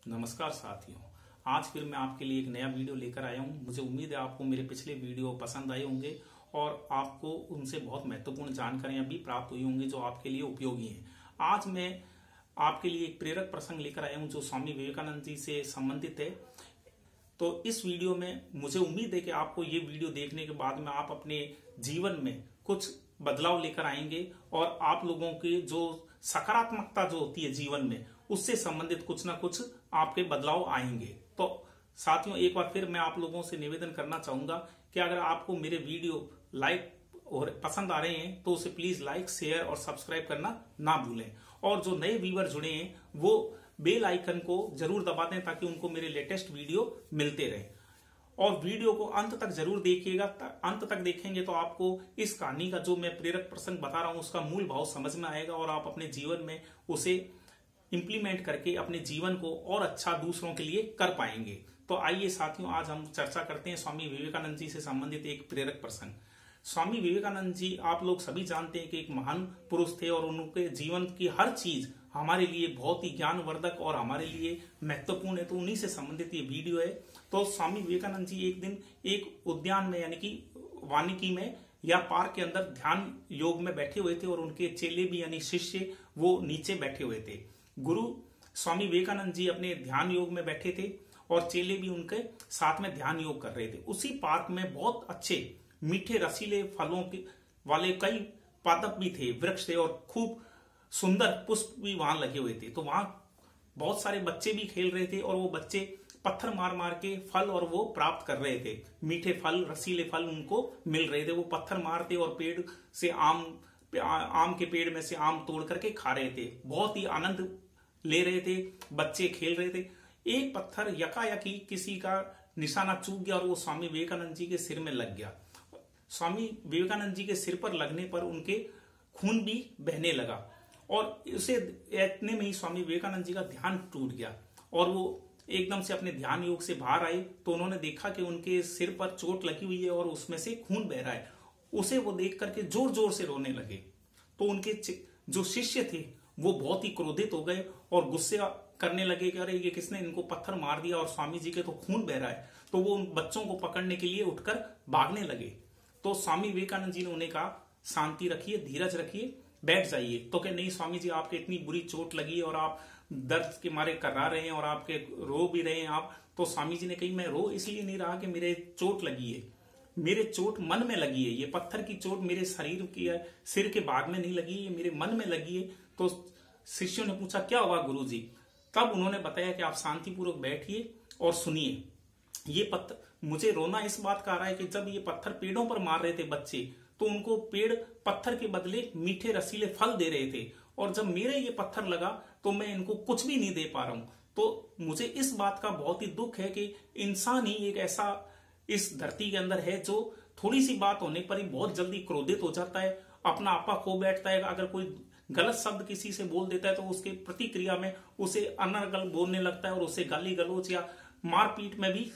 नमस्कार साथियों, आज फिर मैं आपके लिए एक नया वीडियो लेकर आया हूं। मुझे उम्मीद है आपको मेरे पिछले वीडियो पसंद आए होंगे और आपको उनसे बहुत महत्वपूर्ण जानकारियां भी प्राप्त हुई होंगी जो आपके लिए उपयोगी हैं। आज मैं आपके लिए एक प्रेरक प्रसंग लेकर आया हूं जो स्वामी विवेकानंद जी से संबंधित है। तो इस वीडियो में मुझे उम्मीद है कि आपको ये वीडियो देखने के बाद में आप अपने जीवन में कुछ बदलाव लेकर आएंगे और आप लोगों की जो सकारात्मकता जो होती है जीवन में उससे संबंधित कुछ ना कुछ आपके बदलाव आएंगे। तो साथियों, एक बार फिर मैं आप लोगों से निवेदन करना चाहूंगा कि अगर आपको मेरे वीडियो लाइक और पसंद आ रहे हैं तो उसे प्लीज लाइक, शेयर और सब्सक्राइब करना ना भूलें। और जो नए व्यूअर जुड़े हैं वो बेल आइकन को जरूर दबा दें ताकि उनको मेरे लेटेस्ट वीडियो मिलते रहे। और वीडियो को अंत तक जरूर देखिएगा। अंत तक देखेंगे तो आपको इस कहानी का जो मैं प्रेरक प्रसंग बता रहा हूं उसका मूल भाव समझ में आएगा और आप अपने जीवन में उसे इंप्लीमेंट करके अपने जीवन को और अच्छा दूसरों के लिए कर पाएंगे। तो आइए साथियों, आज हम चर्चा करते हैं स्वामी विवेकानंद जी से संबंधित एक प्रेरक प्रसंग। स्वामी विवेकानंद जी आप लोग सभी जानते हैं कि एक महान पुरुष थे और उनके जीवन की हर चीज हमारे लिए बहुत ही ज्ञानवर्धक और हमारे लिए महत्वपूर्ण है। तो उन्हीं से संबंधित ये वीडियो है। तो स्वामी विवेकानंद जी एक दिन एक उद्यान में यानी कि वानिकी में या पार्क के अंदर ध्यान योग में बैठे हुए थे और उनके चेले भी यानी शिष्य वो नीचे बैठे हुए थे। गुरु स्वामी विवेकानंद जी अपने ध्यान योग में बैठे थे और चेले भी उनके साथ में ध्यान योग कर रहे थे। उसी पार्क में बहुत अच्छे मीठे रसीले फलों के वाले कई पादप भी थे, वृक्ष थे और खूब सुंदर पुष्प भी वहां लगे हुए थे। तो वहां बहुत सारे बच्चे भी खेल रहे थे और वो बच्चे पत्थर मार मार के फल और वो प्राप्त कर रहे थे। मीठे फल, रसीले फल उनको मिल रहे थे। वो पत्थर मारते और पेड़ से आम के पेड़ में से आम तोड़ करके खा रहे थे। बहुत ही आनंद ले रहे थे, बच्चे खेल रहे थे। एक पत्थर यकायकी किसी का निशाना चूक गया और वो स्वामी विवेकानंद जी के सिर में लग गया। स्वामी विवेकानंद जी के सिर पर लगने पर उनके खून भी बहने लगा और उसे इतने में ही स्वामी विवेकानंद जी का ध्यान टूट गया और वो एकदम से अपने ध्यान योग से बाहर आए। तो उन्होंने देखा कि उनके सिर पर चोट लगी हुई है और उसमें से खून बह रहा है। उसे वो देख करके जोर जोर से रोने लगे। तो उनके जो शिष्य थे वो बहुत ही क्रोधित हो गए और गुस्से करने लगे कि अरे ये किसने इनको पत्थर मार दिया और स्वामी जी के तो खून बह रहा है। तो वो उन बच्चों को पकड़ने के लिए उठकर भागने लगे। तो स्वामी विवेकानंद जी ने उन्हें कहा, शांति रखिए, धीरज रखिए, बैठ जाइए। तो क्या नहीं स्वामी जी, आपके इतनी बुरी चोट लगी और आप दर्द के मारे कर्रा रहे हैं और आपके रो भी रहे हैं आप। तो स्वामी जी ने कही, मैं रो इसलिए नहीं रहा कि मेरे चोट लगी है, मेरे चोट मन में लगी है। ये पत्थर की चोट मेरे शरीर की सिर के भाग में नहीं लगी, ये मेरे मन में लगी है। तो शिष्यों ने पूछा, क्या हुआ गुरुजी? तब उन्होंने बताया कि आप शांतिपूर्वक बैठिए और सुनिए। ये पत्थर, मुझे रोना इस बात का आ रहा है कि जब ये पत्थर पेड़ों पर मार रहे थे बच्चे, तो उनको पेड़ पत्थर के बदले मीठे रसीले फल दे रहे थे और जब मेरे ये पत्थर लगा तो मैं इनको कुछ भी नहीं दे पा रहा हूं। तो मुझे इस बात का बहुत ही दुख है कि इंसान ही एक ऐसा इस धरती के अंदर है जो थोड़ी सी बात होने पर ही बहुत जल्दी क्रोधित हो जाता है, अपना आपा खो बैठता है। अगर कोई गलत शब्द किसी से बोल देता है तो उसके प्रतिक्रिया में उसे अनर्गल बोलने लगता है और उसे गाली गलौज या मारपीट में भी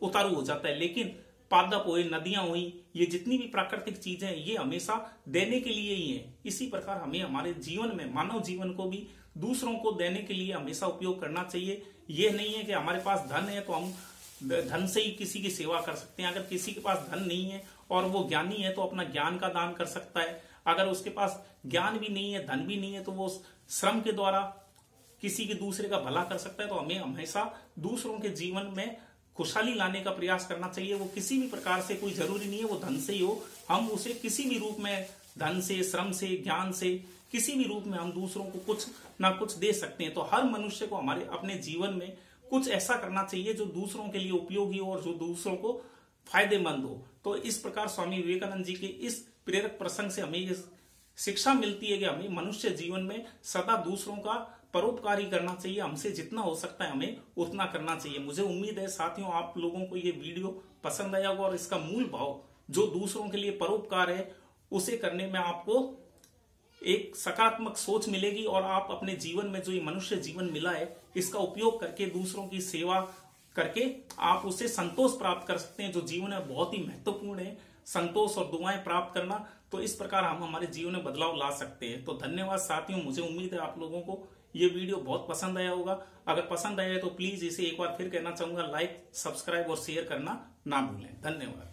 उतारू हो जाता है। लेकिन पादप हुए, नदियां हुई, ये जितनी भी प्राकृतिक चीजें हैं ये हमेशा देने के लिए ही है। इसी प्रकार हमें हमारे जीवन में, मानव जीवन को भी दूसरों को देने के लिए हमेशा उपयोग करना चाहिए। ये नहीं है कि हमारे पास धन है तो हम धन से ही किसी की सेवा कर सकते हैं। अगर किसी के पास धन नहीं है और वो ज्ञानी है तो अपना ज्ञान का दान कर सकता है। अगर उसके पास ज्ञान भी नहीं है, धन भी नहीं है, तो वो श्रम के द्वारा किसी के दूसरे का भला कर सकता है। तो हमें हमेशा दूसरों के जीवन में खुशहाली लाने का प्रयास करना चाहिए। वो किसी भी प्रकार से, कोई जरूरी नहीं है वो धन से ही हो, हम उसे किसी भी रूप में, धन से, श्रम से, ज्ञान से, किसी भी रूप में हम दूसरों को कुछ ना कुछ दे सकते हैं। तो हर मनुष्य को हमारे अपने जीवन में कुछ ऐसा करना चाहिए जो दूसरों के लिए उपयोगी हो और जो दूसरों को फायदेमंद हो। तो इस प्रकार स्वामी विवेकानंद जी के इस प्रेरक प्रसंग से हमें ये शिक्षा मिलती है कि हमें मनुष्य जीवन में सदा दूसरों का परोपकारी करना चाहिए। हमसे जितना हो सकता है हमें उतना करना चाहिए। मुझे उम्मीद है साथियों आप लोगों को ये वीडियो पसंद आया होगा और इसका मूल भाव जो दूसरों के लिए परोपकार है उसे करने में आपको एक सकारात्मक सोच मिलेगी और आप अपने जीवन में जो ये मनुष्य जीवन मिला है इसका उपयोग करके दूसरों की सेवा करके आप उससे संतोष प्राप्त कर सकते हैं, जो जीवन में बहुत ही महत्वपूर्ण है। संतोष और दुआएं प्राप्त करना, तो इस प्रकार हम हमारे जीवन में बदलाव ला सकते हैं। तो धन्यवाद साथियों, मुझे उम्मीद है आप लोगों को ये वीडियो बहुत पसंद आया होगा। अगर पसंद आया तो प्लीज इसे एक बार फिर कहना चाहूंगा, लाइक, सब्सक्राइब और शेयर करना ना भूलें। धन्यवाद।